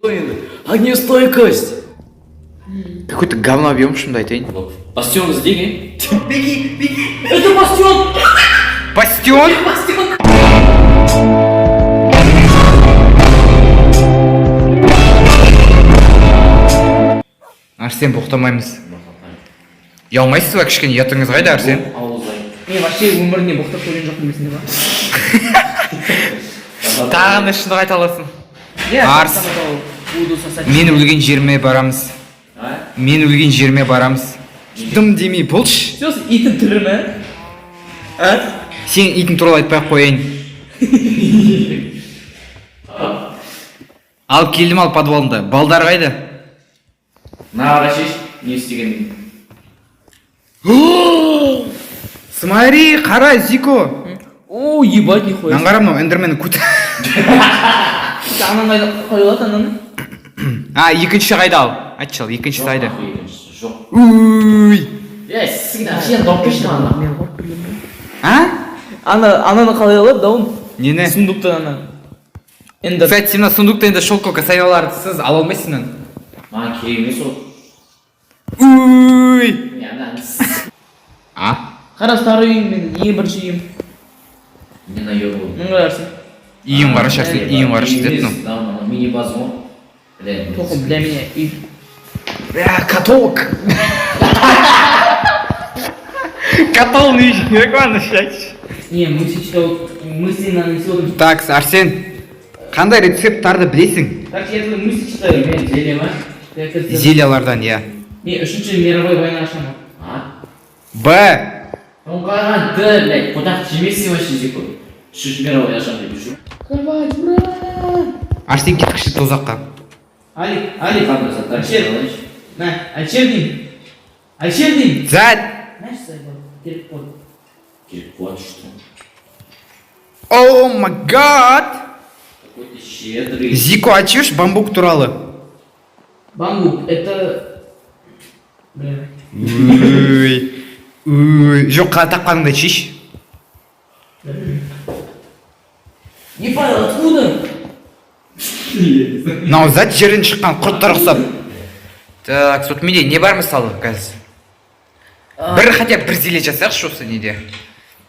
Огнестойкость. Какой-то говнообъем, что айтайын. Бастион іздеген. Беги, беги. Это бастион. Бастион? Бастион. Арсен, боқтамаймыз. Ұялмайсыз ба кішкене, ұятыңыз қайда, Арсен? Мен вообще өмірінде боқтап көрген жоқпын білесіңдер ма? Тағында шындық айта аласың. Арс. Мен өлген жеріме барамыз. Мен өлген жеріме барамыз. Дым демей болшы. Сен итің тірі ме? Сен итің туралы айтпай қояйын. Ал келдім ал подвалында. Балдар қайда? Нағара шеш, не істеген? Смотри, қара, Зико. О, ебать, нихуя. Мен қарам, эндермен күт. Ананы қойылады, ананы? Екінші қайда ал? Айтшы ал, екінші қайда? Жоқ. Уй. Сен допкешін ана. Мен қорып білемін. Ананы қалай алады, даун? Нені? Сундуктан ана. Эндер. Кстати, сен мына сундукта енді шелко косайналарды сіз ала алмайсың мен. Маған керек емес ол. Уй. Қара, старый үйің менің, ең бірінші үйім. Мен айыр бол. Мың қарарсың. Июн қарашы, июн қарашы деді, ну. Мини-баз ғой. Тоқым, бля меня, үй. Католог. Католный как он считать? Не, мы мысленно нанесем. Так, Арсен, қандай рецепттарды білесің? Так, я твой мысли читаю. Мен зеле ма? Зелялардан, иә. Не, үшінші мировой война ашама. Б. Он қаған Д, блядь, қонақ жемесің вообще зеко. Үшінші мировой ашам деп жүрші. Кровать, ура! Арсен кеткіші тозаққа. Али, Қандай саттар Альшер. На, Альшер деймін. Альшер деймін. Зәд. Знаешь, Сайбар, керек болды. Керек болады, что? О, май гад. Какой-то щедрый. Зико, айтшы бамбук туралы. Бамбук, это... Бля. Жоқ, тапқаныңды шеш. Не понял, откуда? Мынау зәт жерден шыққан құрттар ұқсап. Так, сот менде не бар мысалы қазір? Бір хотя бір зеле жасайықшы осы неде.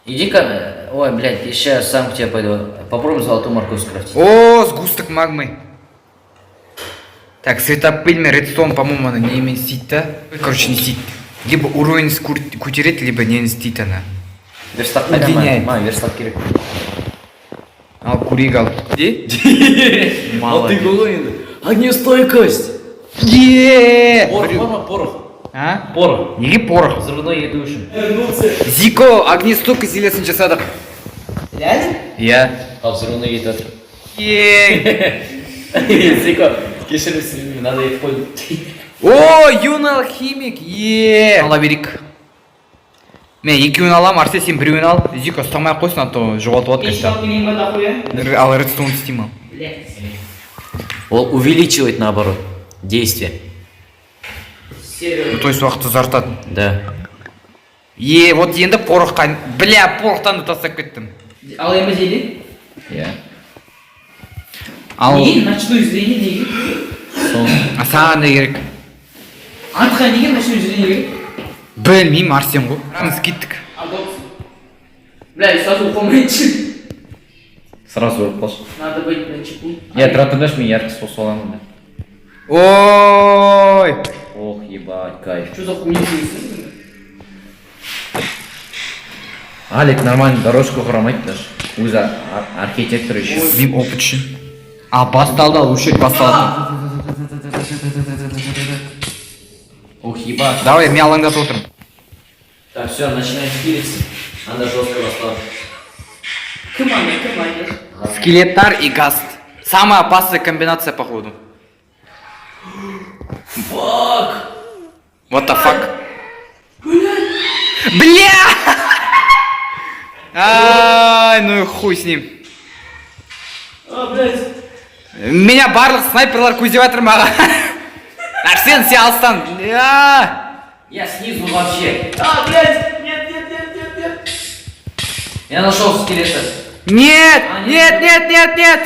Иди-ка, ой, блядь, сейчас сам к тебе пойду. Попробуй золотую морковь скрафтить. О, сгусток магмы. Так, светопыль мен редстоун, по-моему, она немен істейді да. Короче, не істейді. Либо уровень көтереді, либо не істейді она. Верстак қайда ма? Верстак керек. Ал, көрейік ал. Де? Мало. ты голый енді. Огнестойкость. Еее! Порох бар ма, порох? А? Порох. Неге порох? Взрывной ету үшін. Зико, огнестойкость зелесін жасадық. Реально? Иә. Ал взрывной ету. Еее! Зико, кешірімсіз, надо етіп қойдым. О, юный алхимик! Еее! Ала берейік. Мен екеуін алам, Арсен сен біреуін ал. Зико, ұстамай ақ қойсын, а то жоғалтып алады Еще кәшті. келейін ба дохуя? Ал редстоун істеймін ал. Блядь. Он увеличивает, наоборот, действие. Серьезно. То есть уақыт ұзартады. Да. Вот енді порохқа... Бля, порохтан да тастап кеттім. Ал емі зеле? Я. Ал... Неге? Ночной зрение неге? Сон. А саған да керек. Антқа неге ночной зрение керек? Білмеймін, Арсен ғой. Біз кеттік. Бля, сразу помните. Сразу ұрып қалшы. Надо быть на чеку. Я тратындаш мен яркость қосыламын. Ой! Ох, ебать, кайф. Что за хуйня дейсің? Алик нормально дорожку құрамайды даже. Өзі архитектор еще. Мен опыт үшін. А, басталды ал, өшет басталды. Ох, ебать. Давай, мен алаңдатып отырмын. Так, все, начинаем шкириться. Надо жестко расслабиться. Команда. Скелеттар и гаст. Самая опасная комбинация, походу. Фак! What the fuck? Бля! Ай, ну и хуй с ним. Блядь. Меня барлық снайперлар көздеп жатыр маған. Арсен, сен алыстан. Я снизу вообще. Блядь. Нет. Я нашел скелета. Нет! Нет!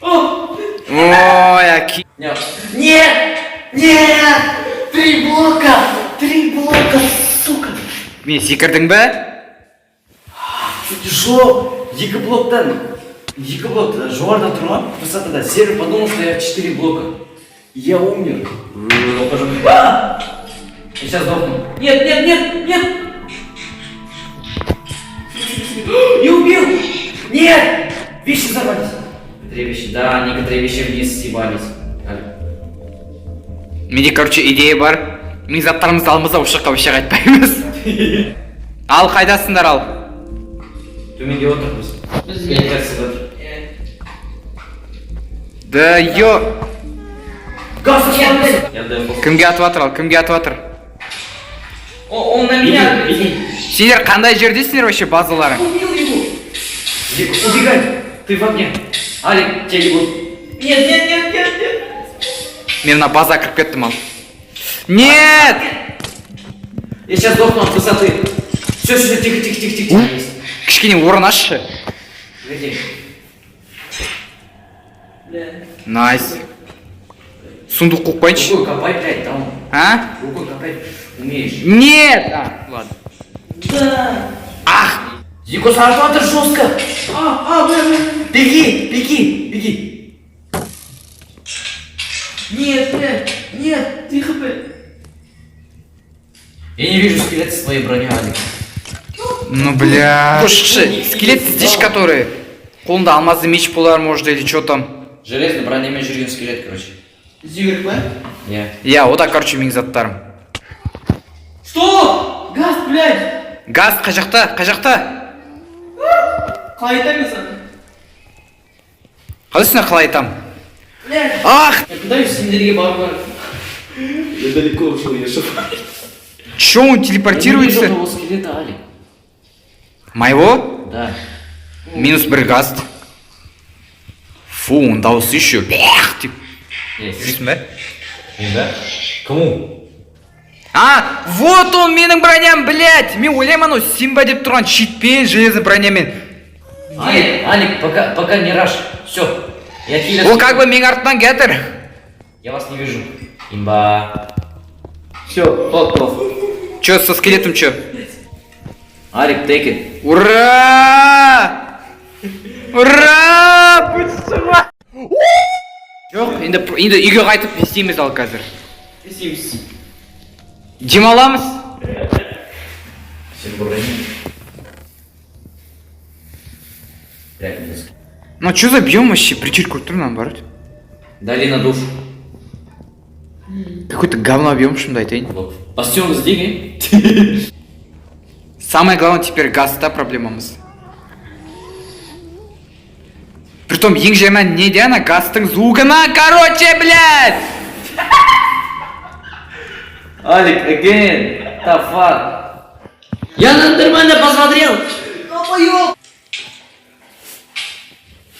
О! Нет! Нет! Нет! 3 блока! 3 блока, сука! Мен секірдің бе? Тяжело! Екі блоктан жоғарыда тұрған высотада. Сервер подумал, что я 4 блока. Я умер. Я сейчас сдохну. Нет, нет, нет, нет! Я убил! Нет! Вещи взорвались. Некоторые вещи, да, некоторые вещи вниз съебались. Менде, короче, идея бар. Мен заттарымызды аламыз да осы жаққа вообще қайтпаймыз. Ал, қайдасыңдар ал? Төменге отырмыз. Бізге кажется, бар. Да ё... Газ нет! Кімге атып атыр ал, кімге атып атыр? Он на меня! Сендер қандай жердесіңдер вообще базалары? Убил его! Убегай! Ты в огне! Алик, тебя ебут! Нет, нет, нет, нет, нет! Мен мына база кіріп кеттім ал. Нет! Я сейчас сдохну от высоты. Все, тихо, тихо, тихо, тихо. Есть. Кішкене орын ашшы. Где? Найс. Сундук қойып қойыншы. Рукой копай, блядь, там. А? Рукой копай. Умеешь. Нет! А, ладно. Да. Ах! Дико сарпатор жестко. Блядь. Беги, беги, беги. Нет, блядь, нет, тихо, блядь. Я не вижу скелет с твоей броней, Алик. Ну, бля... Слушай, скелет здесь, который... Қолында алмазды меч болар, может, или что там. Железный бронемен жүрген скелет, короче. Зюрик, ба? Я, ода, короче, менің заттарым. Что? Газ, блядь! Газ, қай жақта? Қай жақта? Қалай айтамын саған? Қалайсың қалай айтам? Блядь! Ах! Я пытаюсь сендерге барып. Я далеко ушел, я шел. Чё он телепортируется? Я не видел того скелета, Алик. Моего? Да. Минус бір газ. Фу, он дауысы еще. Бэх! Деп. Жүрсің бе? Да? Кому? А, вот он менің броням, блядь! Мен ойлаймын анау Симба деп тұрған щитпен, железный бронямен. Алик, пока не раш. Все. Я киллер. Ол как бы менің артынан кетір. Я вас не вижу. Имба. Все, готов. Чё, со скелетом чё? Алик, take it. Ура! Ура! Жоқ, енді үйге қайтып не істейміз ал қазір. Демаламыз? Сен бұрайын. Ну что за бьем вообще? Причирку тур наоборот. Долина душ. Какой-то говно бьем, что айтайын. Бастион сдвигай. Самое главное теперь газда проблемамыз. Притом ең жаман не де ана газдың звугына, короче, блядь! Алик, again. The fuck? Я нормально посмотрел.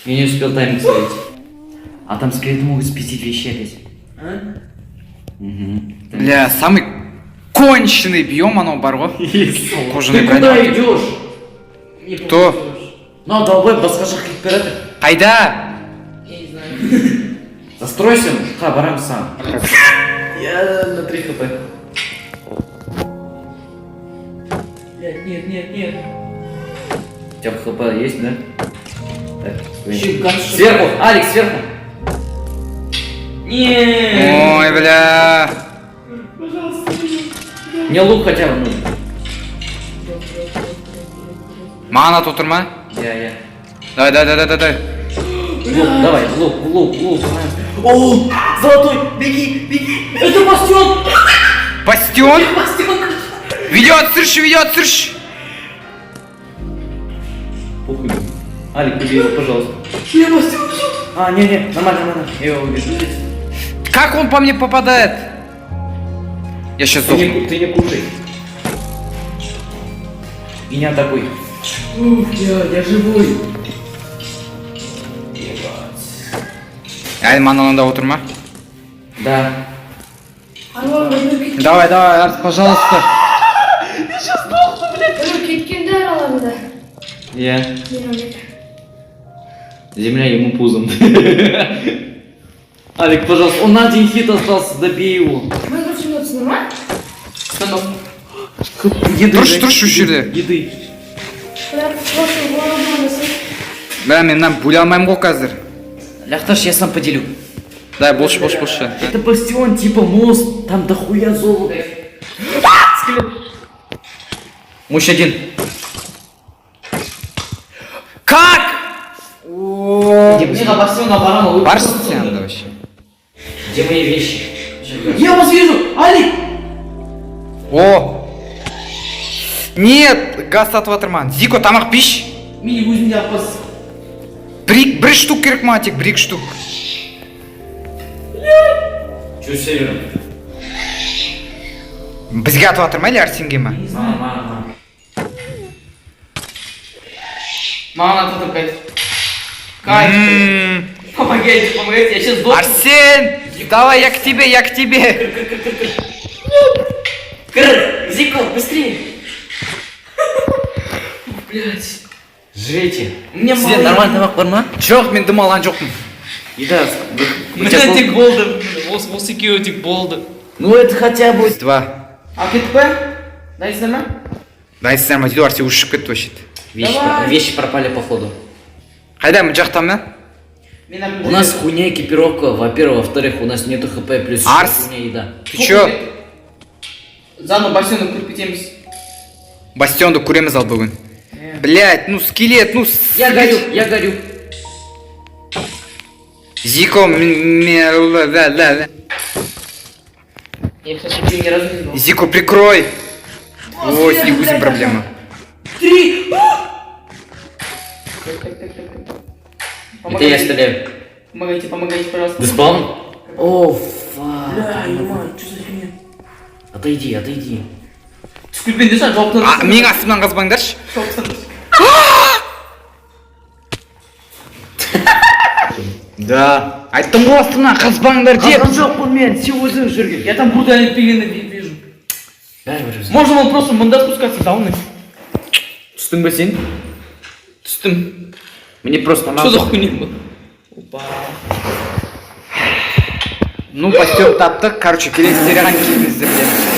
Я не успел тайминг ставить. А там скелеты могут спиздить вещи опять. Угу. Бля, самый конченый биом оно бар ғой. Кожаный Ты куда броня. идешь? Кто? Ну, долбой, басқаша кетіп береді. Қайда? Я не знаю. Застройся. Барам сам. Я на 3 хп. Нет. У тебя хп есть, да? Так, сверху, Алекс, сверху. Нет. Ой, бля. Мне лук хотя бы нужен. Мана тут турма? Я. Давай. Лук, давай, лук. О, золотой, беги. Это бастион. Бастион? Бастион. Видео отсырш. Похуй. Алик, убей его, пожалуйста. Я бастион. Не, нормально. Я его убью. Как он по мне попадает? Я сейчас сдохну. Ты не кушай. И не атакуй. Ух, я живой. Ай, маналанда отырма. Да. Давай, Арс, пожалуйста. Кеткенде араларында. Земля ему пузом. Алик, пожалуйста, он на один хит остался, добей его. Мы, короче, минут снимаем. Станов. Еды. Тұршы, тұршы, осы жерде. Еды. Бірақ просто вооруженность. Бля, мен мынаны бөле алмаймын ғой қазір. Ляхташ, я сам поделю. Дай, болшы. Это бастион, типа мост, там дохуя золота. Скелет. Мощь один. Как? Мне на бастион оборона. Барсың сен анда вообще. Где мои вещи? Я вас вижу! Алик! О! Нет, газ сатып жатырман. Зико, тамақ пиш. Мини өзінде апас. Бір штук керек ма, тек бір штук. Чё с севером? Бізге атып жатыр ма, или Арсенге ма? Мама. Мама атады кайф. Кайф. Помогайте, я сейчас сдохну. Арсен! Давай, я к тебе. Крр! Зико, быстрее! Блять. Жрите. Мне Сізде мало. нормальный тамақ бар ма? Жоқ, мен дым алған жоқпын. Еда. Менде тек болды. Осы екеуі тек болды. Ну это хотя бы... Два. А кетіп па? Дайсыңдар ма? Дайсыңдар ма, дейді Арсен ұшып кетті вообще. Давай. Вещи пропали походу. Қайда, мына жақтан ба? У нас хуйня экипировка, во-первых, во-вторых, у нас нету хп, плюс Арс. хуйня еда. Ты чё? Заново бассейнді көріп кетеміз. Бастионды көреміз ал бүгін. Блять, ну скелет, ну... Я горю. Зико, Я, кстати, тебе ни разу не знал. Зико, прикрой. О, с Нигузом проблема. 3! Это я стреляю. Помогайте, пожалуйста. Деспаун? О, фак. Бля, ема, что за херня? Отойди. Түскілпен деші, жауаптан. А, менің астымнан қазбаңдаршы. Да. Айттым ғой астымнан қазбаңдар деп. Қазған жоқпын мен, сен өзің жүрген. Я там буду олимпийганы вижу. Бәрібір өзің. Можно он просто мында спускаться, да, он? Түстің бе сен? Түстім. Мне просто Что за хуйня был? Опа. Ну, бастион таптық. Короче, келесі серияға келіңіздер.